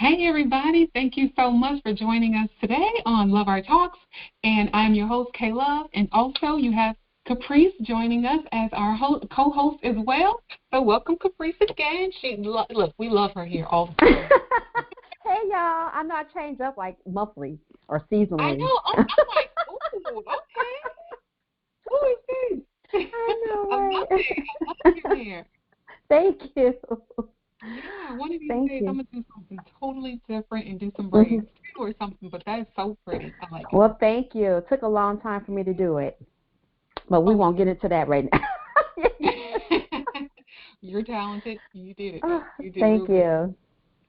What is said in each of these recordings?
Hey, everybody. Thank you so much for joining us today on Love Our Talks. And I'm your host, Kay Love. And also, you have Caprice joining us as our co-host as well. So welcome, Caprice, again. Look, we love her here all the time. Hey, y'all. I know I change up like monthly or seasonally. I know. I'm like, ooh, okay. Who is this? I know, I right? love it. I love you here. Thank you. Yeah, one of these Thank days you. I'm going to do something totally different and do some hmm braids or something, but that is so pretty. I like it. Well, thank you. It took a long time for me to do it, but we won't get into that right now. You're talented. You did it, though. Oh, You did thank real good.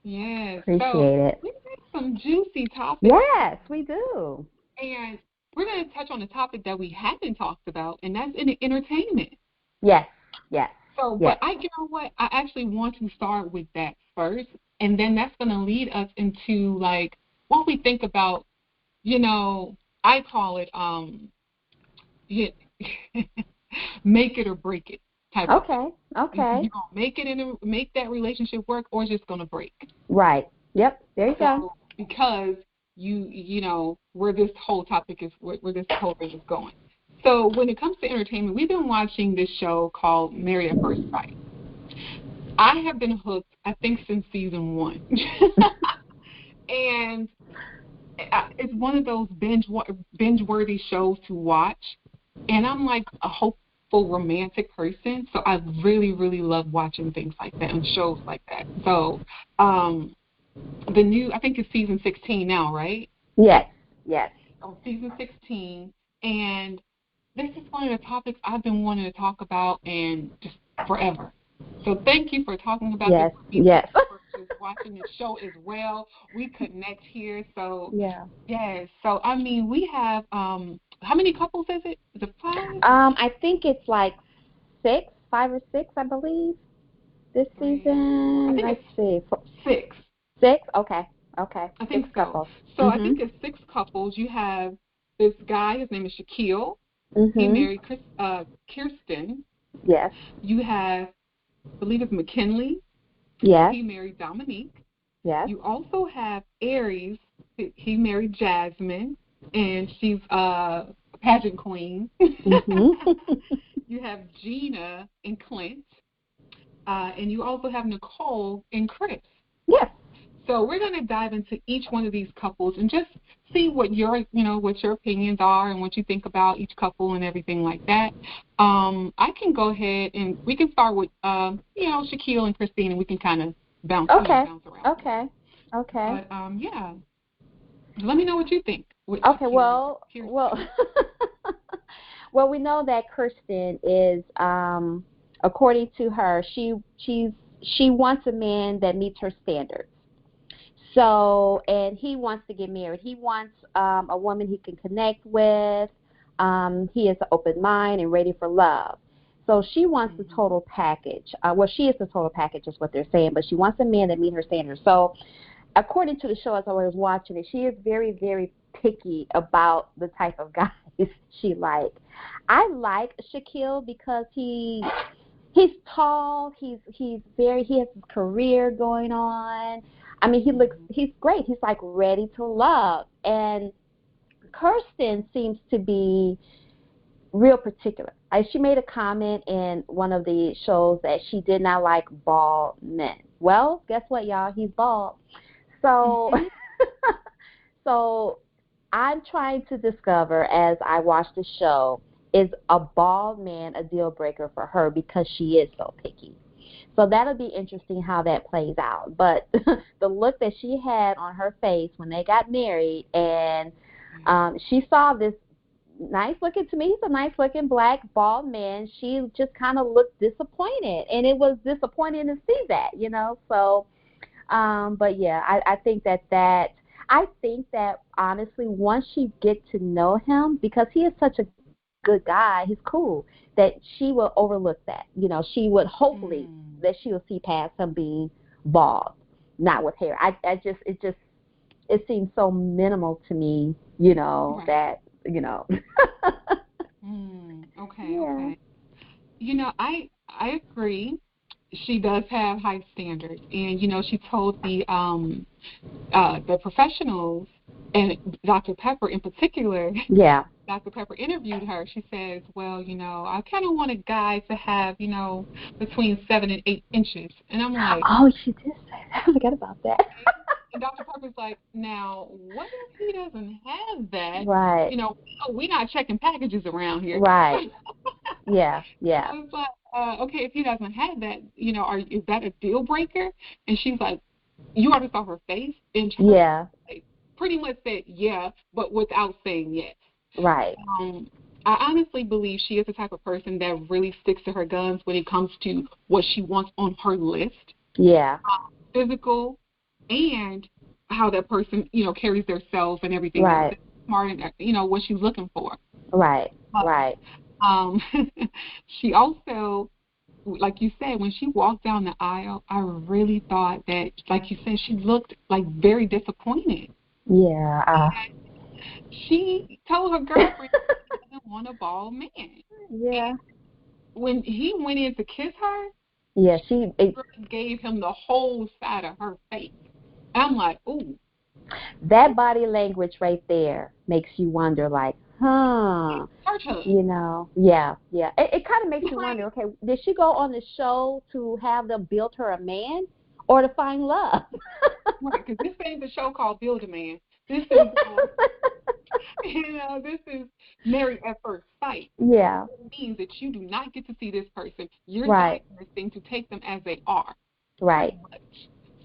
you. Yes. So Appreciate it. we got some juicy topics. Yes, we do. And we're going to touch on a topic that we haven't talked about, and that's in entertainment. Yes, yes, So, yes. but you know what? I actually want to start with that first, and then that's going to lead us into, like, what we think about, I call it hit, make it or break it type of thing. Okay. You're gonna make that relationship work, or it's just gonna break. Right. Yep. There you go. Because where this whole topic is, where this whole thing is going. So when it comes to entertainment, we've been watching this show called Married at First Sight. I have been hooked, I think, since season 1, and it's one of those binge-worthy shows to watch. And I'm like a hopeful romantic person, so I really, really love watching things like that and shows like that. So, I think it's season 16 now, right? Yes. Oh, season 16, and this is one of the topics I've been wanting to talk about and just forever. So thank you for talking about this. Yes. For just watching the show as well. We connect here, so Yeah. yes. So I mean, we have how many couples is it? Is it 5? I think it's like 5 or 6, I believe, this 3, 4. I season. think Let's it's see. 6. 6? Okay. I 6 think so. couples. So I think it's 6 couples. You have this guy. His name is Shaquille. He married Kirsten. Yes. You have, I believe it's McKinley. Yes. He married Dominique. Yes. You also have Aries. He married Jasmine, and she's a pageant queen. You have Gina and Clint, and you also have Nicole and Chris. Yes. So we're going to dive into each one of these couples and just see what your opinions are and what you think about each couple and everything like that. I can go ahead and we can start with Shaquille and Christine, and we can kind of bounce around. Okay. But yeah, let me know what you think. Okay. Well. Well, we know that Kirsten is, according to her, she wants a man that meets her standards. So, and he wants to get married. He wants a woman he can connect with. He has an open mind and ready for love. So she wants the total package. She is the total package is what they're saying, but she wants a man that meets her standards. So according to the show, as I was watching it, she is very, very picky about the type of guys she likes. I like Shaquille because he's tall. He has his career going on. I mean, he's great. He's like ready to love. And Kirsten seems to be real particular. She made a comment in one of the shows that she did not like bald men. Well, guess what, y'all? He's bald. So, so I'm trying to discover as I watch the show, is a bald man a deal breaker for her because she is so picky? So that'll be interesting how that plays out. But the look that she had on her face when they got married, and she saw this nice looking, to me, he's a nice looking black bald man. She just kind of looked disappointed, and it was disappointing to see that, So, but yeah, I think that honestly, once she get to know him, because he is such a good guy, he's cool, that she will overlook that. She would hopefully that she will see past him being bald, not with hair. It seems so minimal to me, Right. that, Okay. I agree. she does have high standards, and she told the professionals and Dr. Pepper in particular. Yeah. Dr. Pepper interviewed her. She says, well, I kind of want a guy to have, between 7 and 8 inches. And I'm like, oh, she did say that. I forgot about that. and Dr. Pepper's like, now, what if he doesn't have that? Right. We're not checking packages around here. Right. Yeah. I was like, okay, if he doesn't have that, is that a deal breaker? And she's like, you already saw her face, and yeah, pretty much said yeah, but without saying yes. Right. I honestly believe she is the type of person that really sticks to her guns when it comes to what she wants on her list. Yeah. Physical and how that person, carries themselves and everything right. else. Smart and, what she's looking for. Right. Right. She also, like you said, when she walked down the aisle, I really thought that, like you said, she looked like very disappointed. Yeah. She told her girlfriend she doesn't want a bald man. Yeah. And when he went in to kiss her, yeah, she gave him the whole side of her face. I'm like, ooh. That body language right there makes you wonder, like, huh? Yeah. It kind of makes you wonder. Okay, did she go on the show to have them build her a man, or to find love? Right, because this ain't the show called Build a Man. This is, this is Married at First Sight. Yeah. It means that you do not get to see this person. You're right. diagnosing to take them as they are. Right.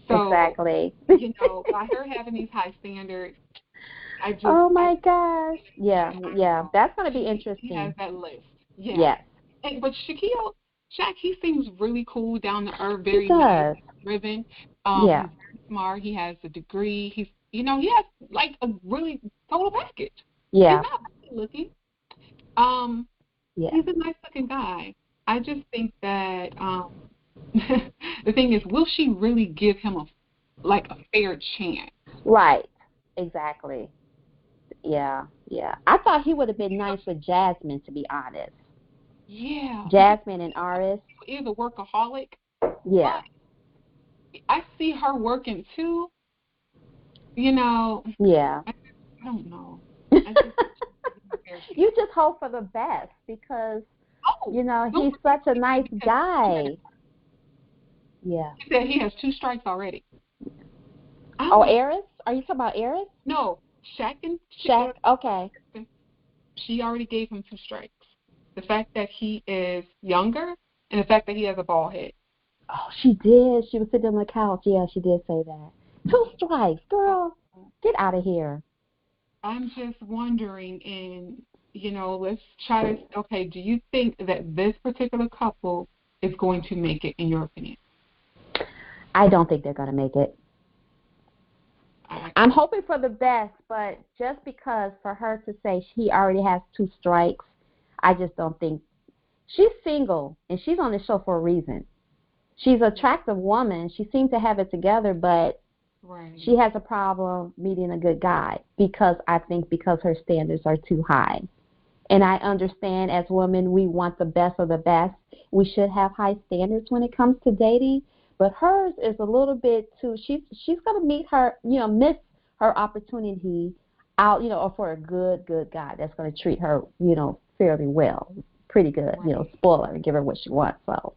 So, exactly. By her having these high standards, oh my gosh. Yeah. That's going to be interesting. He has that list. Yeah. Yes. But Shaq, he seems really cool, down to earth, very nice, driven. Yeah. He's very smart. He has a degree. He has like a really total package. Yeah. He's not bad looking. Yeah. He's a nice looking guy. I just think that the thing is, will she really give him a fair chance? Right. Exactly. Yeah. I thought he would have been nice with Jasmine, to be honest. Yeah. Jasmine and Aris. He is a workaholic. Yeah. I see her working too. Yeah. I don't know. You just hope for the best because, he's such a nice guy. Yeah. He said he has 2 strikes already. Oh, Aris? Are you talking about Aris? No, Shaq. Okay. She already gave him 2 strikes. The fact that he is younger and the fact that he has a bald head. Oh, she did. She was sitting on the couch. Yeah, she did say that. 2 strikes, girl. Get out of here. I'm just wondering, and, let's try to, okay, do you think that this particular couple is going to make it, in your opinion? I don't think they're going to make it. I'm hoping for the best, but just because for her to say he already has 2 strikes, I just don't think. She's single, and she's on the show for a reason. She's an attractive woman. She seems to have it together, but she has a problem meeting a good guy because her standards are too high. And I understand as women, we want the best of the best. We should have high standards when it comes to dating. But hers is a little bit too. She's going to meet her, miss her opportunity out, or for a good guy that's going to treat her, fairly well, pretty good, spoil her and give her what she wants. So,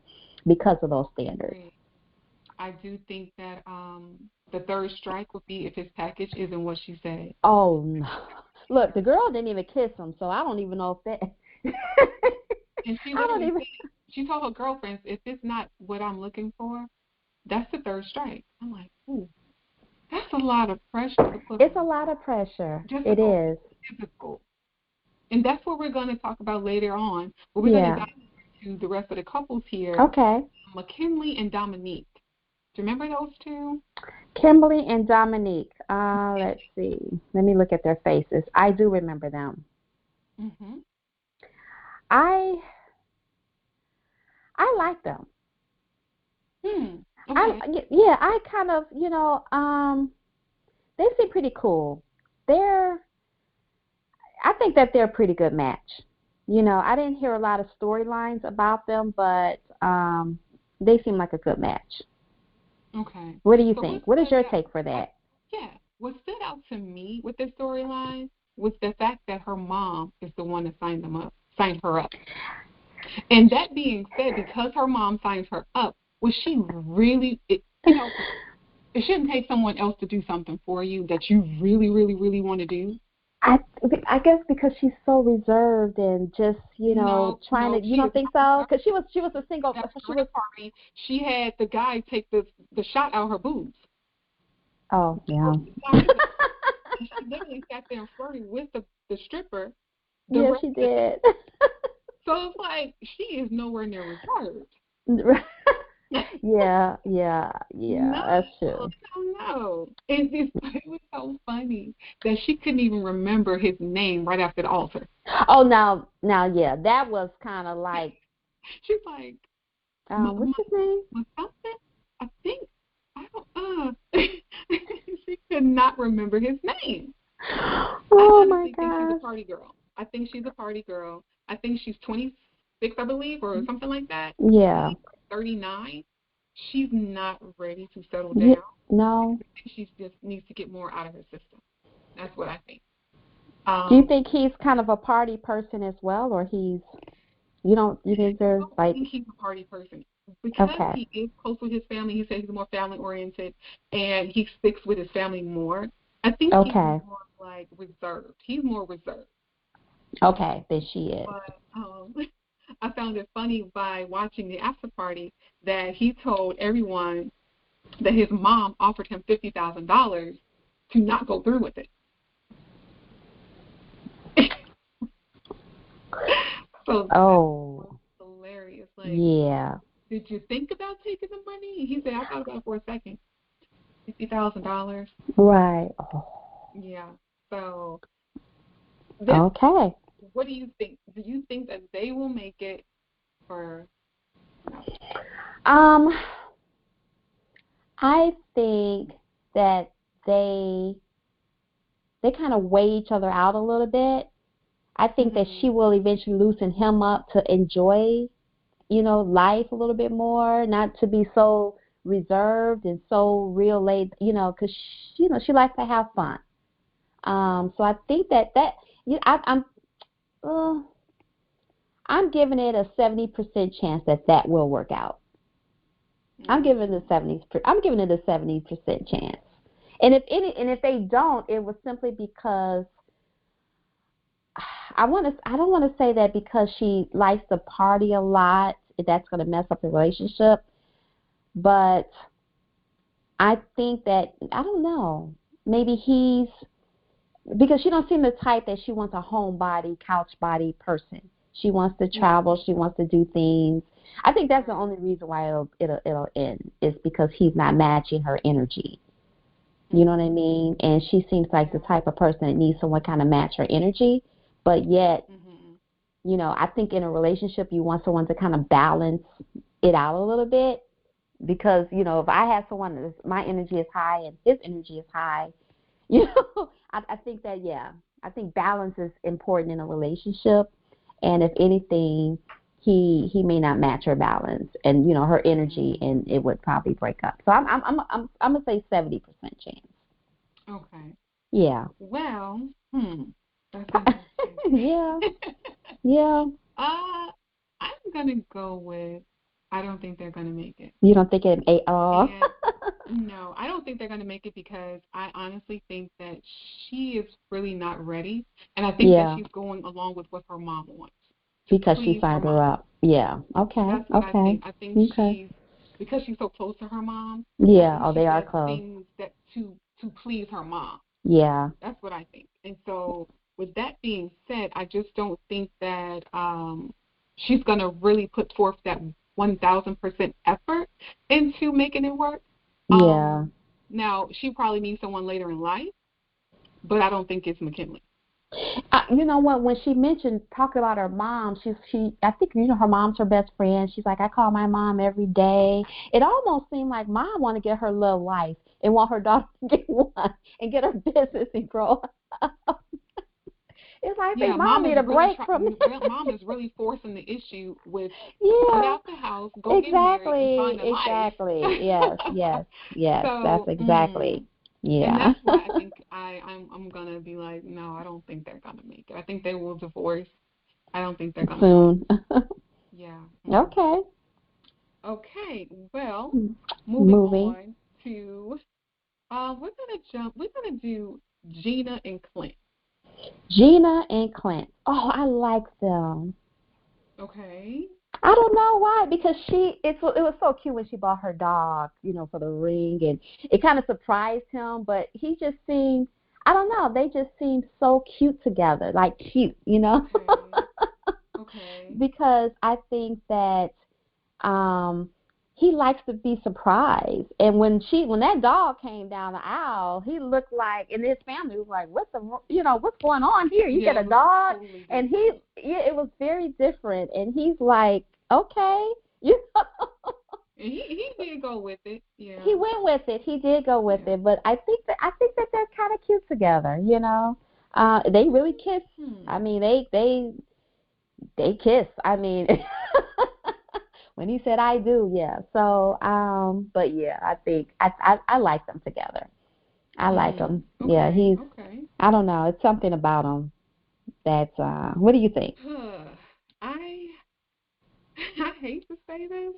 because of those standards, I do think that the 3rd strike would be if his package isn't what she said. Oh no! Look, the girl didn't even kiss him, so I don't even know if that. And she told her girlfriends, if it's not what I'm looking for, that's the 3rd strike. I'm like, ooh, that's a lot of pressure to put. It's a lot of pressure. It is. Difficult. And that's what we're going to talk about later on. But we're going to dive into the rest of the couples here. Okay. McKinley and Dominique. Do you remember those 2? Kimberly and Dominique. Let's see. Let me look at their faces. I do remember them. Mm-hmm. I like them. Okay. I kind of, they seem pretty cool. I think that they're a pretty good match. I didn't hear a lot of storylines about them, but They seem like a good match. Okay. What do you So think? What is your take for that? what stood out to me with this storyline was the fact that her mom is the one that signed her up. And that being said, because her mom signed her up, was she really, it shouldn't take someone else to do something for you that you really, really, really want to do. I I guess because she's so reserved and just trying to. You don't think so? Because she was a single. At the She was. party, she had the guy take the shot out her boobs. Oh yeah. She literally sat there and flirted with the stripper. Yeah, she did. So it's like she is nowhere near reserved. Yeah, No, that's true. no. It was so funny that she couldn't even remember his name right after the altar. Oh, now, yeah, that was kind of like. She's like, what's his name? Something? I think I don't. She could not remember his name. Oh my gosh! I think she's a gosh. party girl. I think she's a party girl. I think she's 26, I believe, or something like that. Yeah. 39. She's not ready to settle down. No. She just needs to get more out of her system. That's what I think. Do you think he's kind of a party person as well, or you think there's like? I think he's a party person because he is close with his family. He said he's more family oriented and he sticks with his family more. I think he's more like reserved. He's more reserved. Okay, then she is. But I found it funny by watching the after party that he told everyone that his mom offered him $50,000 to not go through with it. So that was hilarious. Like, yeah. Did you think about taking the money? He said, I thought about it for a second. $50,000. Right. Oh. Yeah. So. Okay. What do you think? Do you think that they will make it, or no? I think that they kind of weigh each other out a little bit. I think that she will eventually loosen him up to enjoy, life a little bit more, not to be so reserved and so real laid, because she likes to have fun. So I think that I'm giving it a 70% chance that will work out. I'm giving it a 70% chance. And if they don't, it was simply because I don't want to say that because she likes to party a lot, that's going to mess up the relationship. But I think that, I don't know, maybe because she don't seem the type that she wants a homebody, couch body person. She wants to travel. She wants to do things. I think that's the only reason why it'll end, is because he's not matching her energy. You know what I mean? And she seems like the type of person that needs someone kind of match her energy. But yet, I think in a relationship, you want someone to kind of balance it out a little bit. Because, if I have someone my energy is high and his energy is high, I think that, I think balance is important in a relationship. And if anything, he may not match her balance and, her energy, and it would probably break up. So I'm going to say 70% chance. Okay. Yeah. Well, that's interesting. Yeah. Yeah. I'm gonna go with, I don't think they're gonna make it. You don't think it? No, I don't think they're gonna make it because I honestly think that she is really not ready, and I think that she's going along with what her mom wants. Because she signed her up. Yeah. Okay. That's what I think. I think because she's so close to her mom. Yeah. Oh, they are close. Things that to please her mom. Yeah. That's what I think. And so, with that being said, I just don't think that she's going to really put forth that 1,000% effort into making it work. Yeah. Now, she probably needs someone later in life, but I don't think it's McKinley. You know what? When she talking about her mom, I think her mom's her best friend. She's like, I call my mom every day. It almost seemed like mom want to get her little life and want her daughter to get one and get her business and grow up. It's like I Yeah, think mom mom need is a really break from me. mom is really forcing the issue with get Yeah, out the house, go get married, and exactly, find a exactly. Yes, life. yes, yes. That's So, exactly. and Yeah. that's why I think I'm gonna be like, no, I don't think they're gonna make it. I think they will divorce. I don't think they're gonna last. Soon. Yeah. Okay. Okay. Well, moving Moving. on to we're gonna do Gina and Clint. Gina and Clint. Oh, I like them. Okay. I don't know why, because it was so cute when she bought her dog, for the ring, and it kind of surprised him. But he just seemed, I don't know, they just seemed so cute together, like cute. Okay. Okay. Because I think that um he likes to be surprised. And when that dog came down the aisle, he looked like, and his family was like, what's going on here? You Yeah, get a it was dog? totally And different. it was very different. And he's like, okay, you know. And he did go with it. He Yeah. went with it. He did go with Yeah. it. But I think that they're kind of cute together. They really kiss. I Hmm. mean, they kiss. I mean, when he said I do, yeah. So, but yeah, I think I like them together. I like Hmm. him. Yeah, Okay. he's. Okay. I don't know. It's something about him that's. What do you think? I I hate to say this.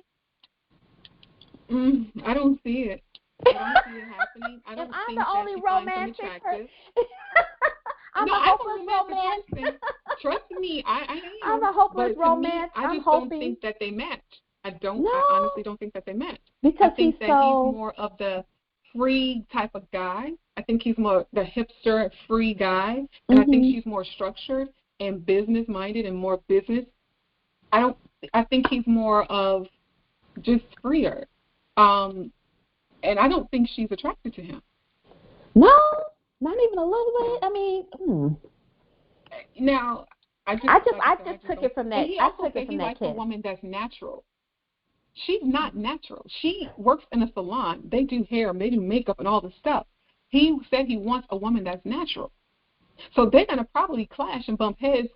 I don't see it. I don't see it happening. I Am don't I the think that only she finds him romantic attractive. I'm No, a I'm a hopeless romantic romance. person. Trust me, I I'm am. a hopeless But to me, romance. I I'm just don't hoping. think that they match. I No, honestly don't think that they match. I because he's think that he's so. more of the free type of guy. I think he's more the hipster free guy. And I think Mhm. she's more structured and business minded and more business. I don't, I think he's more of just freer. Um, and I don't think she's attracted to him. No, not even a little No. bit. I mean, Now, like I I said, I just just took don't. it from And that. he I also took it said from he that likes a kiss. woman that's natural. She's not natural. She works in a salon. They do hair, they do makeup, and all this stuff. He said he wants a woman that's natural. So they're gonna probably clash and bump heads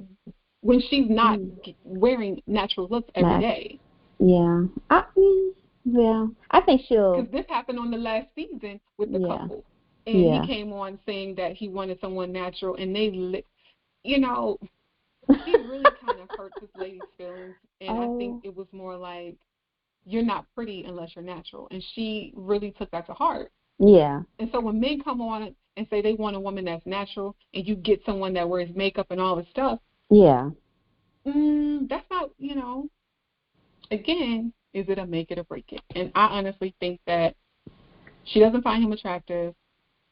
when she's not Mm, wearing natural looks every match. day. Yeah. Yeah. I think she'll. Because this happened on the last season with the Yeah. couple, and he Yeah. came on saying that he wanted someone natural, and you know, he really kind of hurt this lady's feelings, and I think Oh. it was more like you're not pretty unless you're natural, and she really took that to heart. Yeah. And so when men come on and say they want a woman that's natural, and you get someone that wears makeup and all this stuff, Yeah. that's not, again, is it a make it or break it? And I honestly think that she doesn't find him attractive.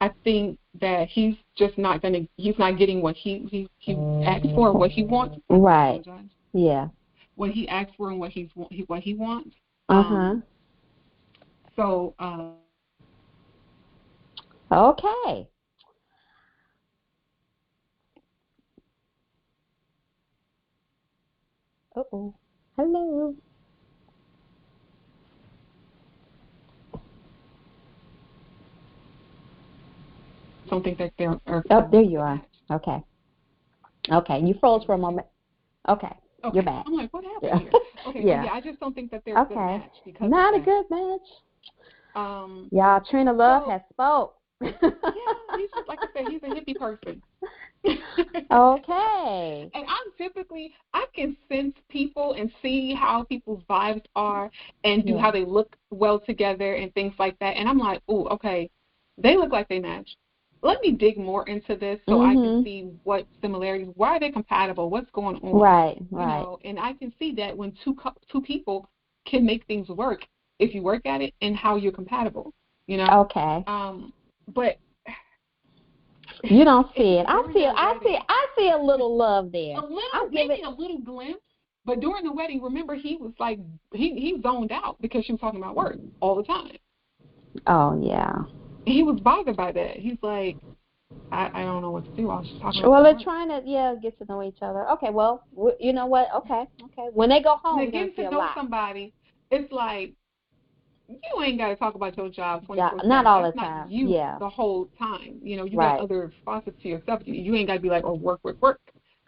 I think that he's not getting what he asked for, what he wants. I Right. apologize. Yeah. What he asked for and what he wants. Uh huh. So Okay. Uh oh. Hello. don't think that they're Oh, there you a are. match. Okay. Okay. You froze for a You moment. Okay. You're okay? back. I'm like, what happened Yeah. here? Okay, but Yeah. yeah, I just don't think that they're a good Okay. match because of Not a that. good match. Um, Y'all, Trina Love so has spoke. yeah, he's just like I said, he's a hippie person. Okay. And I can sense people and see how people's vibes are and do Yeah. how they look well together and things like that. And I'm like, oh, okay, they look like they match. Let me dig more into this so I can Mhm. see what similarities, why are they compatible, what's going on, Right. Right. and I can see that when two people can make things work if you work at it and how you're compatible, you know. Okay. But You don't see it. it I during see. their I see. wedding, I see a little love a there. little, I'll give maybe it. a little glimpse, but during the wedding, remember he was like he zoned out because she was talking about work all the time. Oh yeah. And he was bothered by that. He's like, I don't know what to do. I was just talking about Well, some they're work. trying to get to know each other. Okay. Well, you know what? Okay. Okay. When they go home, Now we're gonna getting see to a know lot. somebody, it's like you ain't got to talk about your job Yeah. 24/7. Not all the That's not time. you Yeah. the whole time. You got Right. other facets to yourself. You ain't got to be like, oh, work, work, work.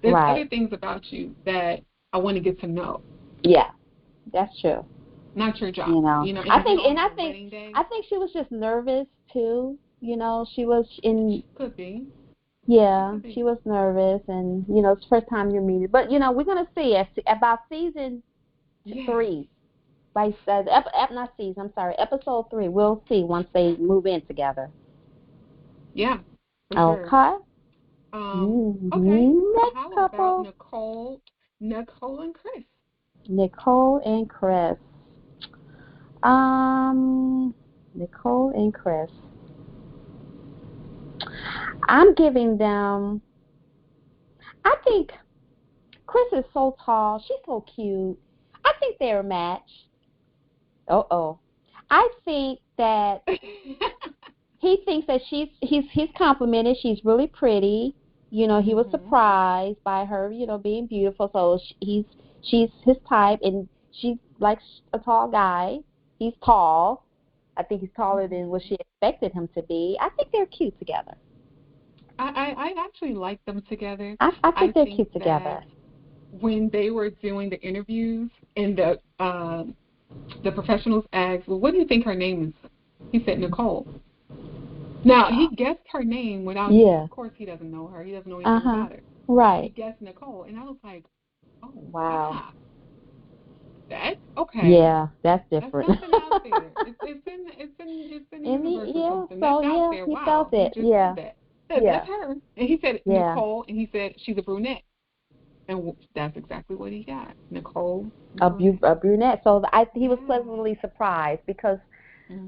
There's Right. other things about you that I want to get to know, Yeah, that's true. not your job. You know, And I then think, on and I your think, wedding day, I think she was just nervous too. You know, she was in. could be. It Yeah, could be. she was nervous, and it's the first time you're meeting. But we're gonna see about season Yeah. 3. By not season, I'm sorry, episode 3. We'll see once they move in together. Yeah, for sure. Okay. Okay. Next How about couple, Nicole and Chris? Nicole and Chris. Nicole and Chris. I'm giving them. I think Chris is so tall. She's so cute. I think they're a match. Oh. I think that he thinks that he's complimented. She's really pretty. He was surprised by her, being beautiful. So she's his type, and she likes a tall guy. He's tall. I think he's taller than what she expected him to be. I think they're cute together. I actually like them together. I think they're think cute together. when they were doing the interviews and the professionals asked, well, what do you think her name is? He said Nicole. Now, he guessed her name without, Yeah. of course he doesn't know her. He doesn't know anything about her. He Right. guessed Nicole. And I was like, oh, Wow. That's okay. Yeah, that's different. That's something out there. It's in the universe or something. That's out there. He Wow. felt it. He just said that. That's her. And he said Nicole, and he said she's a brunette. And that's exactly what he got. Nicole. A brunette. So he was pleasantly surprised because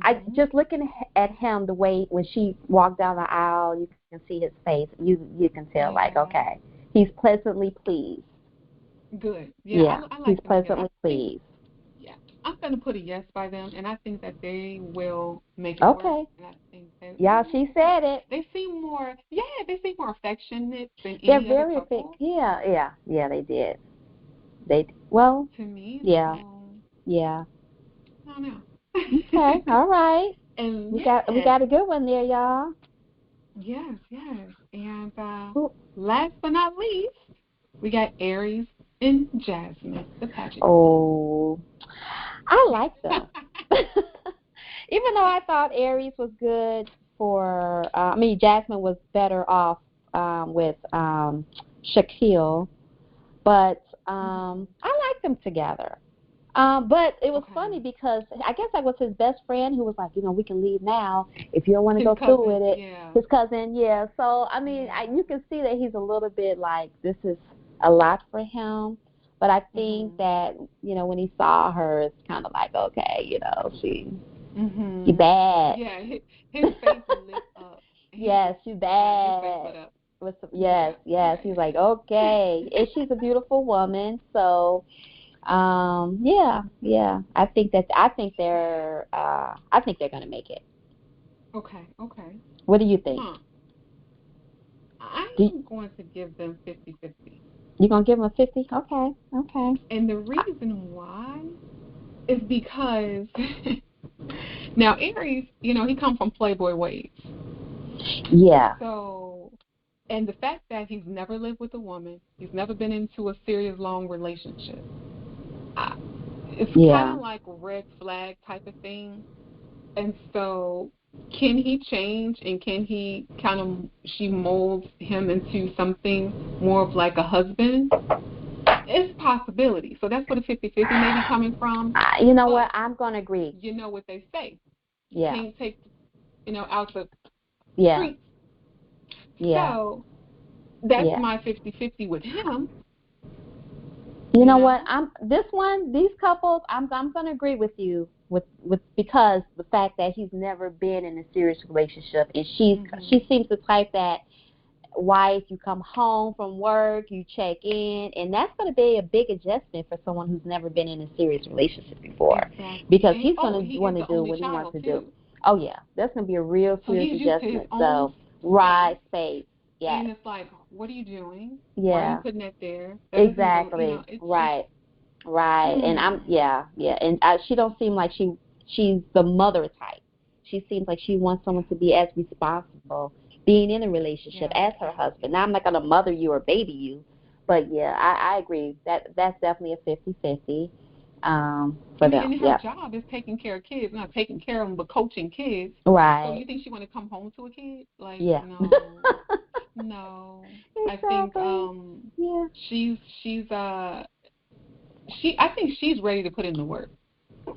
I just looking at him the way when she walked down the aisle, you can see his face. You can tell like, okay, he's pleasantly pleased. Good. Yeah. I like he's pleasantly pleased. Yeah, I'm gonna put a yes by them, and I think that they will make it work. And I think she said it. They seem more affectionate than They're any very other couple. Yeah, they did. To me. Yeah. So, yeah. I don't know. Okay. All right. And we got a good one there, y'all. Yes. And last but not least, we got Aries and Jasmine, the pageant. Oh, I like them. Even though I thought Aries was good for, Jasmine was better off with Shaquille, but I like them together. But it was funny because I guess that was his best friend who was like, we can leave now if you don't want to go through with it. Yeah. His cousin, yeah. So, you can see that he's a little bit like, this is a lot for him. But I think that, when he saw her, it's kind of like, okay, she bad. Yeah, his face lit up. Yes, she bad. His face lit up. Yes. He's like, okay. And she's a beautiful woman, so... yeah. I think they're gonna make it. Okay. What do you think? I'm going to give them 50-50. You're gonna give them a 50? Okay. And the reason why is because now Aries, he comes from Playboy ways. Yeah. So, and the fact that he's never lived with a woman, he's never been into a serious long relationship. It's kind of like a red flag type of thing. And so, can he change, and can he she molds him into something more of like a husband? It's a possibility. So that's where the 50-50 may be coming from. You know what? I'm going to agree. You know what they say. Yeah. Can't take, out the streets. Yeah. So that's my 50-50 with him. You know what? These couples, I'm going to agree with you with because the fact that he's never been in a serious relationship, and she seems the type that wife, you come home from work, you check in, and that's going to be a big adjustment for someone who's never been in a serious relationship before. Exactly. Because he's going to want to do what he wants to do. Oh yeah, that's going to be a real serious adjustment. So space. Yeah. And it's like, what are you doing? Yeah. Why are you putting that there? Exactly. Right. And and she don't seem like she's the mother type. She seems like she wants someone to be as responsible being in a relationship as her husband. Now, I'm not going to mother you or baby you, But yeah, I agree that that's definitely a 50-50 I for mean, them. and her Yep. job is taking care of kids, not taking care of them, but coaching kids. So Right. you think she want to come home to a kid? Like, Yeah. no, no. I think Exactly. Yeah. she's I think she's ready to put in the work.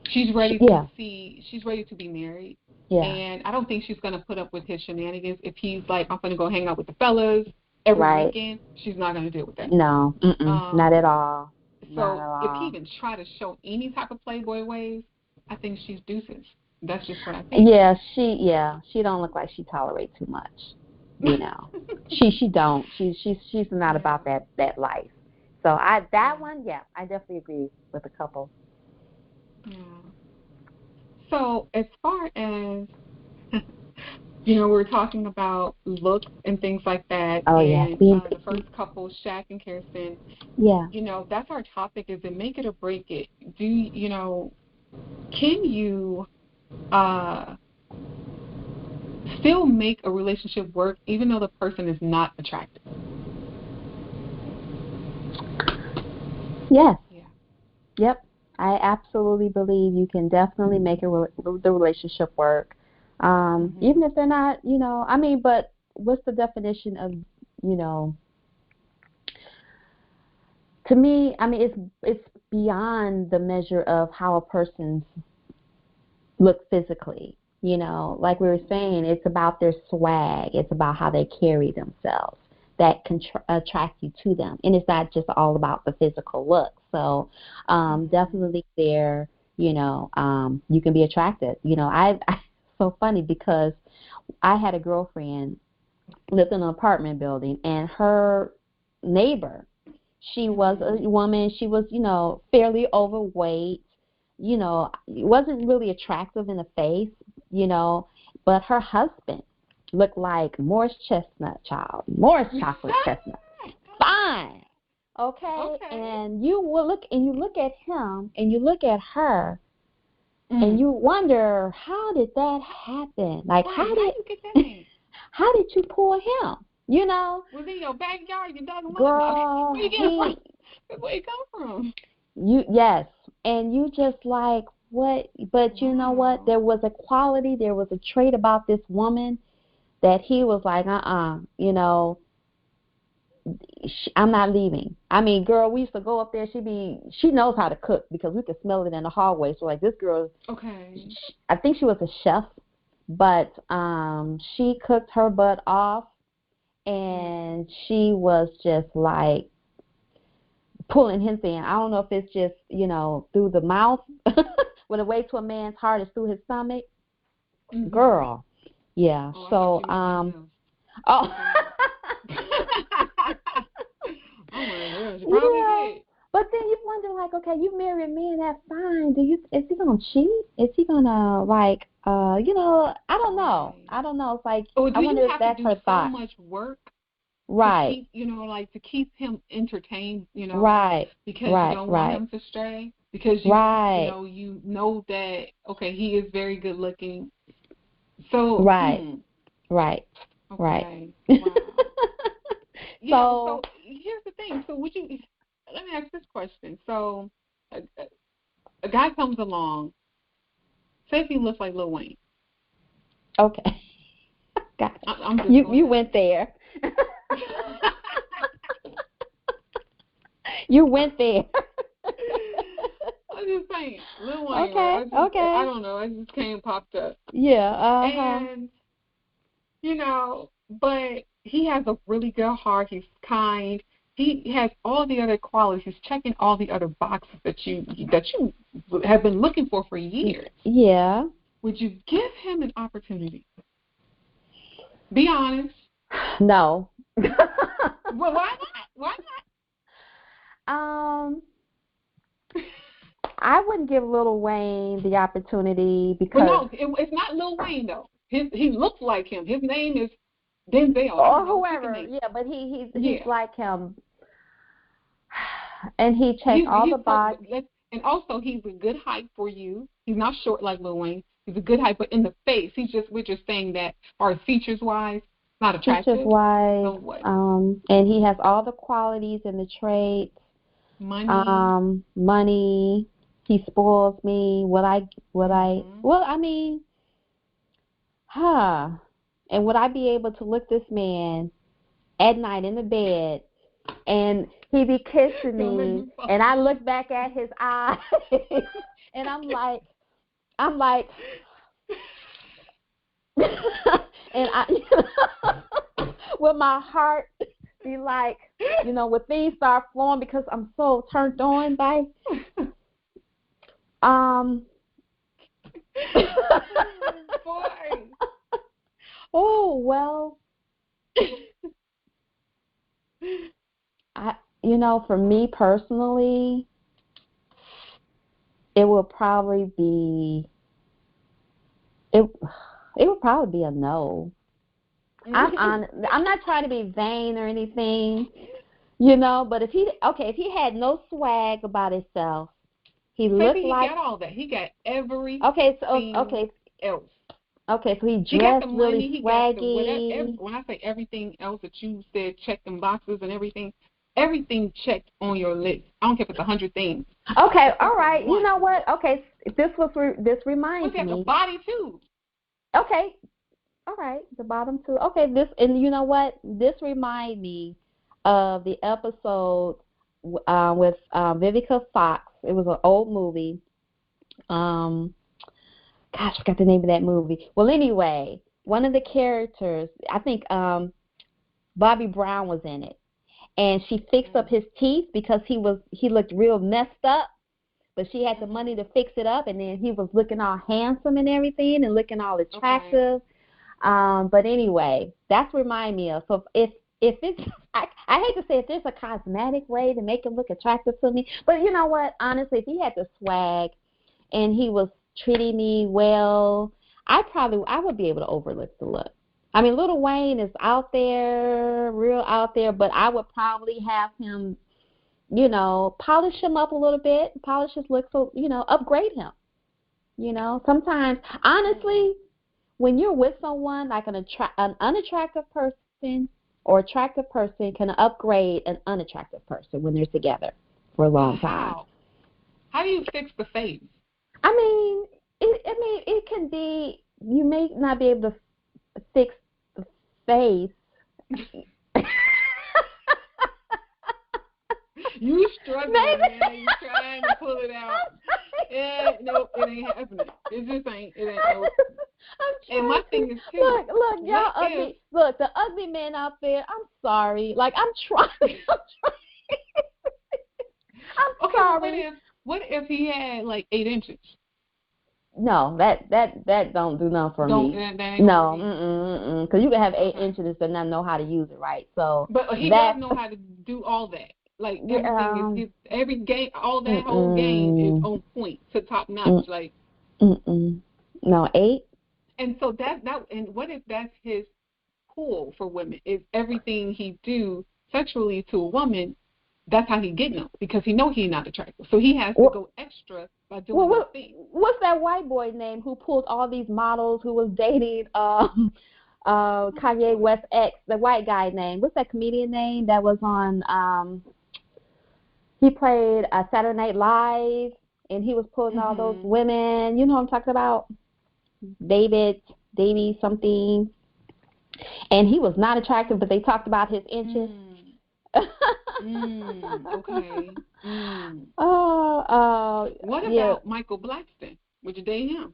She's ready to Yeah. she's ready to be married. Yeah. And I don't think she's going to put up with his shenanigans. If he's like, I'm going to go hang out with the fellas every Right. weekend, she's not going to deal with that. No. Not at Um, all. Not at so if he all. even try to show any type of playboy ways, I think she's deuces. That's just what I think. Yeah, she don't look like she tolerates too much. You know. She don't. She's not Yeah, about that life. So that yeah, one, yeah, I definitely agree with a couple. yeah. So as far as you know, we're talking about looks and things like that, Oh yes, and being the picky. first couple, Shaq and Kirsten. Yeah. You know, that's our topic: is it make it or break it? You know? Can you uh, still make a relationship work even though the person is not attractive? Yes. Yeah. Yep. I absolutely believe you can definitely make the relationship work. Mhm. Even if they're not, I mean, but what's the definition of, you know, to me, I mean, it's beyond the measure of how a person's look physically. Like we were saying, it's about their swag. It's about how they carry themselves that can attract you to them. And it's not just all about the physical look. So Mhm. definitely there, you can be attracted. I so funny because I had a girlfriend lived in an apartment building, and her neighbor, she was Mhm. a woman. She was, fairly overweight. Wasn't really attractive in the face, you know, but her husband looked like Morris Chestnut, child. Morris chocolate chestnut. Fine. Okay? Okay. And you look at him and you look at her and Mm. you wonder, how did that happen? Like Right. How you get that man? how did you pull him? You know? Was in your backyard? You dug him up? No. Girl, Where you get it from? Where you come from? yes, and you just like, what? But you know what? Wow. There was a quality, there was a trait about this woman that he was like, I'm not leaving. I mean, girl, we used to go up there. She knows how to cook because we could smell it in the hallway. So like this girl, Okay. I think she was a chef, but she cooked her butt off, Mm. and she was just like pulling his in. I don't know if it's just, through the mouth. When the way to a man's heart is through his stomach. Mhm. Girl. Yeah. Oh, I thought So, you meant something else. oh. Okay. I'm like, yeah, she probably Yeah. did. But then you wonder, like, okay, you marry a man that fine. Is he gonna cheat? Is he gonna like, I don't know. Right. I don't know. It's like, Or I do you wonder if have to that's do her so thought. much work to Right. keep, like to keep him entertained, Right. because you Right. don't want Right. him to stray, because Right. you know that okay, he is very good looking. So, Right. Right. Right. okay, wow. Yeah, So, so here's the thing. So would you let me ask this question. So a guy comes along, say if he looks like Lil Wayne. okay. Gotcha. I'm just You going you to went there. ask. You went there. I'm just saying, Lil Wayne, Okay. right? I Okay. don't know, it just came popped up, Yeah. Uh-huh. and but he has a really good heart. He's kind. He has all the other qualities. He's checking all the other boxes that you have been looking for years. Yeah. Would you give him an opportunity? Be honest. No. Well, why not? Why um, I wouldn't give Lil Wayne the opportunity Well, because, no, it's not Lil Wayne though. He looks like him. His name is Denzel. I or don't know. Pick a whoever, name. yeah, but he's Yeah, like him, and he checked he's all he's the box. and also he's a good height for you. He's not short like Lil Wayne. He's a good height, but in the face, we're just saying that, or features wise, Not teacher's attractive? wife, So what? and he has all the qualities and the traits. Money. Money. He spoils me. Mhm. Well, I mean, huh? And would I be able to look this man at night in the bed, and he be kissing Don't make me, me fall and I look asleep. back at his eyes, and I'm like, and with my heart be like, with things start flowing because I'm so turned on by, um, Boy. oh well, for me personally, it will probably be it. It would probably be a no. I'm not trying to be vain or anything, but if he had no swag about himself, he Maybe looked he like, got all that. He got okay, so everything else. he He got the dressed money. really He got the whatever. swaggy. When I say everything else that you said, check them boxes and everything checked on your list. I don't care if it's 100 things. Okay, Except all for right. You one. know what? Okay, this What reminds got the me. body too? Okay, all right, the bottom two. Okay, and you know what? This reminds me of the episode with Vivica Fox. It was an old movie. Um, Gosh, I forgot the name of that movie. Well, anyway, one of the characters, I think Bobby Brown was in it, and she fixed up his teeth because he looked real messed up. But she had the money to fix it up, and then he was looking all handsome and everything, and looking all attractive. Okay. But anyway, that's what remind me of. So if it's, I hate to say if there's a cosmetic way to make him look attractive to me, but you know what? Honestly, if he had the swag and he was treating me well, I would be able to overlook the look. I mean, Lil Wayne is out there, real out there, but I would probably have him, polish him up a little bit, polish his look, so upgrade him. Sometimes, honestly, when you're with someone like an unattractive person or attractive person can upgrade an unattractive person when they're together for a long time. How do you fix the face? I mean, it can be. You may not be able to fix the face. You struggling, man. You trying to pull it out. Nope, it ain't happening. It just ain't. It ain't. Nope. And my thing is too. Look, y'all ugly. Look, the ugly men out there. I'm sorry. Like I'm trying. I'm sorry. Well, what if he had like 8 inches? No, that don't do nothing for me. That ain't no, because you can have 8 inches and not know how to use it right. So, but he does know how to do all that. Like everything is every game, all that whole game is on point to top notch. Like, no 8. And so and what if that's his pull for women? Is everything he do sexually to a woman? That's how he getting them because he know he's not attractive, so he has to go extra by doing those things. What's that white boy name who pulled all these models who was dating Kanye West ex, the white guy name? What's that comedian name that was on? He played Saturday Night Live, and he was pulling all those women. You know what I'm talking about? Davey something. And he was not attractive, but they talked about his inches. Okay. What yeah. about Michael Blackson? Would you date him?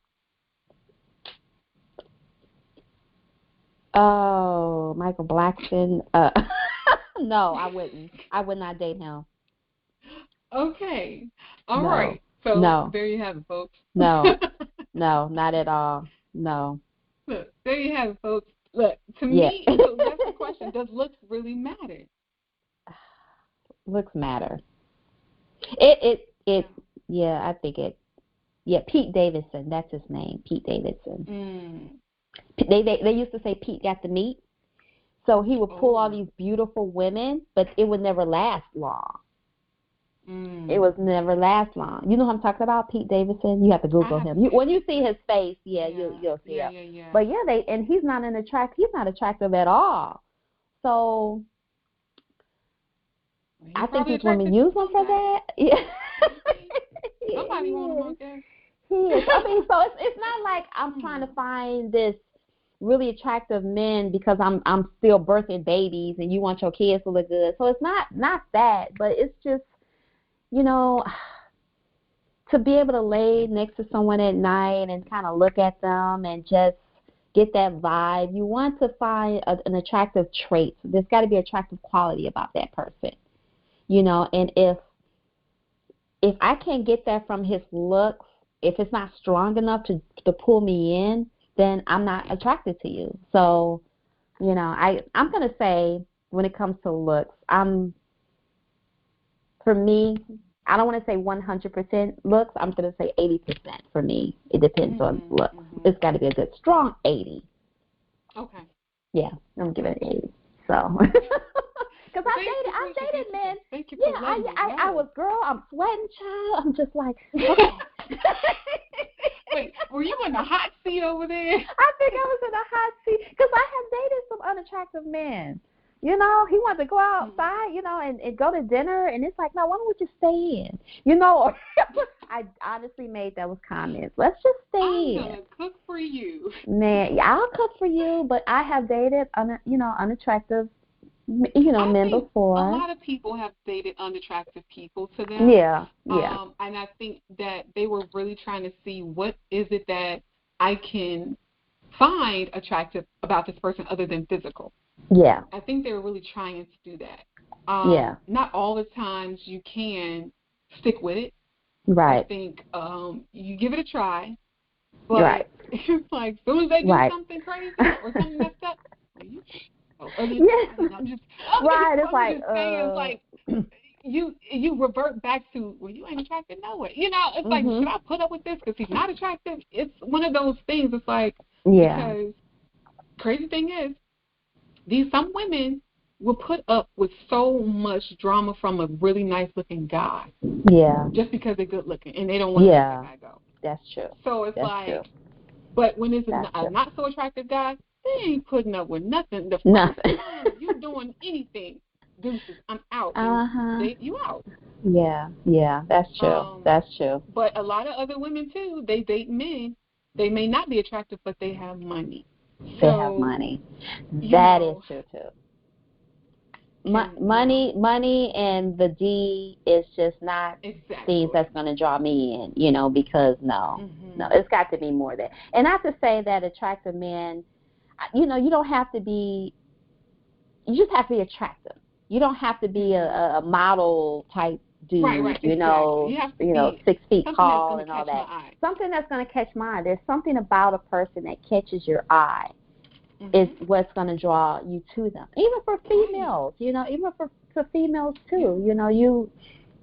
Oh, Michael Blackson. No, I wouldn't. I would not date him. Okay. All right. So there you have it, folks. No, not at all. No. Look, there you have it, folks. Look, to me, so that's the question. Does looks really matter? Looks matter. Yeah, I think it. Yeah, Pete Davidson. That's his name, Pete Davidson. They used to say Pete got the meat. So he would pull all these beautiful women, but it would never last long. It was never last long. You know who I'm talking about? Pete Davidson. You have to Google him. When you see his face, you'll see him. Yeah. But and he's not he's not attractive at all. So I think these women use him for that. Yeah. Somebody want him out there. He is. I mean, so it's not like I'm trying to find this really attractive men because I'm still birthing babies and you want your kids to look good. So it's not that, but it's just, you know, to be able to lay next to someone at night and kind of look at them and just get that vibe. You want to find an attractive trait. There's got to be attractive quality about that person, you know. And if I can't get that from his looks, if it's not strong enough to pull me in, then I'm not attracted to you. So, you know, I'm gonna say when it comes to looks, for me, I don't want to say 100% looks. I'm going to say 80% for me. It depends on looks. It's got to be a good, strong 80. Okay. Yeah, I'm giving it 80. So, because I dated men. Thank you for letting me know. I was, girl, I'm sweating, child. I'm just like, okay. Wait, were you in the hot seat over there? I think I was in a hot seat because I have dated some unattractive men. You know, he wanted to go outside, you know, and go to dinner, and it's like, no, why don't we just stay in? You know, I honestly made those comments. Let's just stay in. I'm going to cook for you. Man, I'll cook for you, but I have dated, unattractive, men before. A lot of people have dated unattractive people to them. Yeah. And I think that they were really trying to see what is it that I can find attractive about this person other than physical. Yeah. I think they were really trying to do that. Not all the times you can stick with it. Right. I think you give it a try, but it's like as soon as they do something crazy or something messed up, it's like you revert back to, well, you ain't attracted no way. You know, it's like, should I put up with this because he's not attractive? It's one of those things. It's like, because crazy thing is, some women will put up with so much drama from a really nice looking guy. Yeah. Just because they're good looking and they don't want to let that guy go. That's true. So it's but when it's a not so attractive guy, they ain't putting up with nothing. The first time you doing anything, deuces, I'm out. You out. Yeah, that's true. That's true. But a lot of other women too, they date men. They may not be attractive, but they have money. They have money. That is true too. Money and the D is just not things that's going to draw me in, you know, because no, it's got to be more than. And not to say that attractive men, you know, you don't have to be. You just have to be attractive. You don't have to be a model type dude, you know, you know, 6 feet tall and all that. Something that's going to catch my eye. There's something about a person that catches your eye is what's going to draw you to them. Even for females, you know, even for females too. You know, you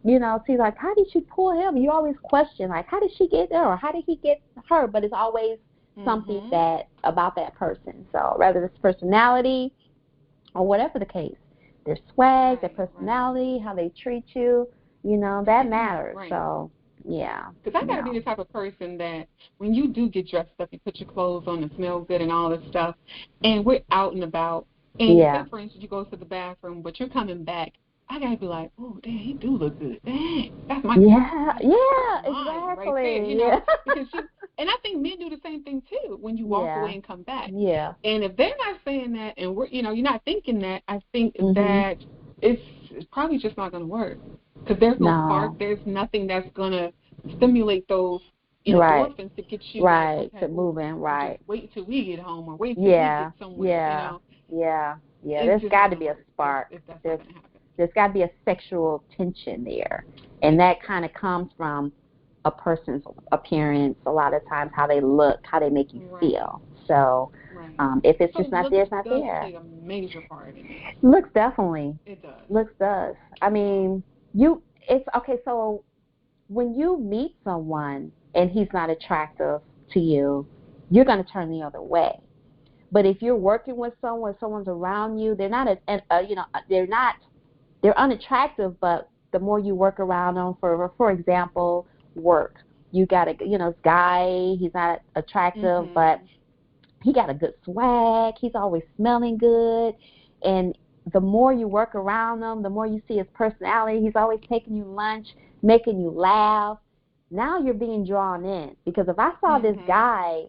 know, see, like, how did you pull him? You always question, like, how did she get there or how did he get her? But it's always something that about that person. So whether it's personality or whatever the case, their swag, their personality, how they treat you, you know, that matters. So, yeah. Because I got to be the type of person that when you do get dressed up, you put your clothes on and smell good and all this stuff, and we're out and about, and say, for instance, you go to the bathroom, but you're coming back, I got to be like, oh, damn, he do look good. Dang, that's my exactly. Right there, you know, because and I think men do the same thing too when you walk away and come back. Yeah. And if they're not saying that, and we're, you know, you're not thinking that, I think that it's probably just not going to work because there's no spark. There's nothing that's going to stimulate those endorphins to get you to moving. Just wait till we get home or wait till we get somewhere. You know? There's got to be a spark. There's got to be a sexual tension there, and that kind of comes from a person's appearance. A lot of times, how they look, how they make you feel. So, if it's just not there, it's not there. Play a major part in it. Looks definitely. It does. Looks does. I mean, it's okay. So, when you meet someone and he's not attractive to you, you're going to turn the other way. But if you're working with someone's around you, they're not, they're unattractive, but the more you work around them. For example, work. You got a this guy. He's not attractive, but he got a good swag. He's always smelling good, and the more you work around him, the more you see his personality. He's always taking you lunch, making you laugh. Now you're being drawn in, because if I saw this guy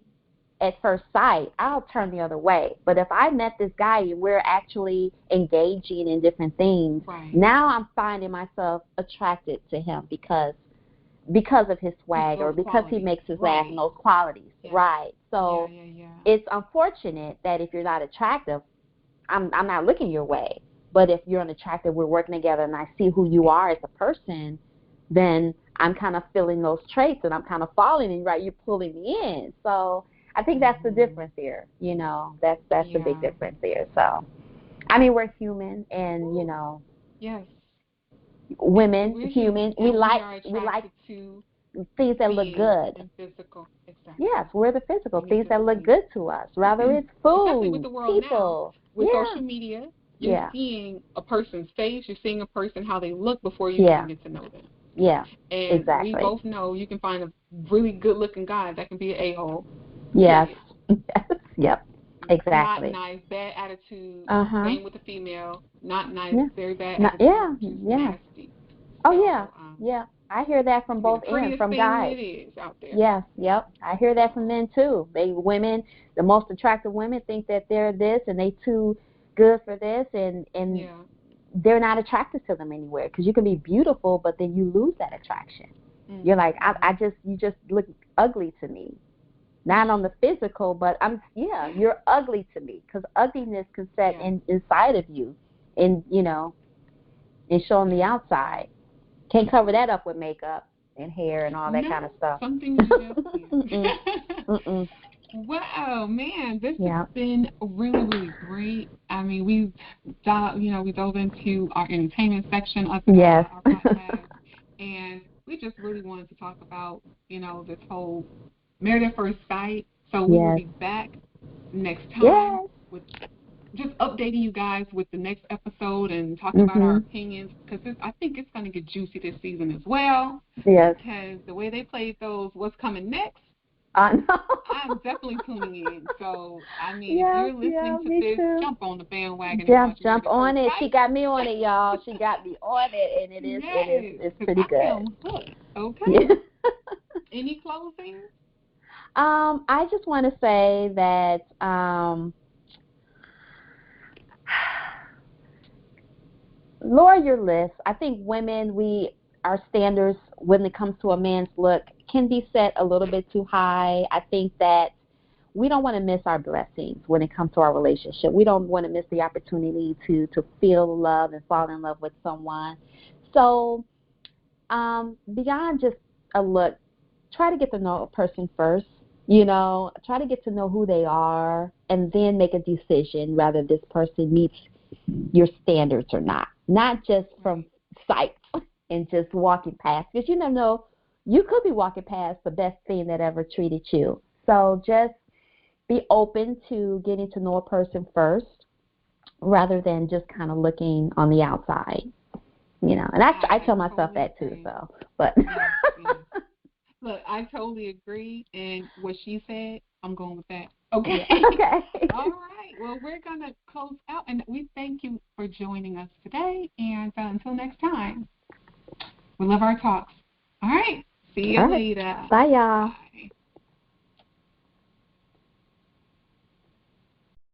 at first sight, I'll turn the other way. But if I met this guy and we're actually engaging in different things, now I'm finding myself attracted to him because of his swag, or because he makes his laugh, and those qualities. Right. So it's unfortunate that if you're not attractive, I'm not looking your way. But if you're unattractive, we're working together, and I see who you are as a person, then I'm kind of feeling those traits, and I'm kind of falling in, right? You're pulling me in. So I think that's the difference here. That's the big difference here. So, I mean, we're human, and yes, women, human, we like to things that look good. And physical, exactly. Yes, we're the physical things that look good to us. Rather it's food, especially with the world people. Now, with social media, you're seeing a person's face, you're seeing a person how they look before you even get to know them. Yeah, and exactly. We both know you can find a really good-looking guy that can be an a-hole. Yes. Yep. Exactly. Not nice, bad attitude. Same with the female. Not nice, very bad attitude. Nasty. Oh, yeah. I hear that from both ends, from guys. It is out there. Yes, yep. I hear that from men too. The most attractive women think that they're this and they too good for this, and they're not attracted to them anywhere, because you can be beautiful, but then you lose that attraction. You're like, you just look ugly to me. Not on the physical, but you're ugly to me, because ugliness can set inside of you, and and show on the outside. Can't cover that up with makeup and hair and all that kind of stuff. Something Wow, man, this has been really, really great. I mean, we dove into our entertainment section of our podcast, and we just really wanted to talk about, this whole Married at First Sight. So we will be back next time with just updating you guys with the next episode and talking about our opinions, because I think it's going to get juicy this season as well. Yes. Because the way they played those What's Coming Next, I know. I'm definitely tuning in. So, I mean, if you're listening to this, jump on the bandwagon. Jump on it. She got me on it, y'all. She got me on it, and it's pretty good. I am hooked. Okay. Any closing? I just want to say that lower your list. I think women, our standards when it comes to a man's look can be set a little bit too high. I think that we don't want to miss our blessings when it comes to our relationship. We don't want to miss the opportunity to feel love and fall in love with someone. So beyond just a look, try to get to know a person first. Try to get to know who they are, and then make a decision whether this person meets your standards or not. Not just from sight and just walking past, because you never know, you could be walking past the best thing that ever treated you. So just be open to getting to know a person first, rather than just kind of looking on the outside. And I tell myself that too. So, but. Look, I totally agree, and what she said, I'm going with that. Okay. Okay. All right. Well, we're going to close out, and we thank you for joining us today, and until next time, we love our talks. All right. See you later. Bye, y'all. Bye.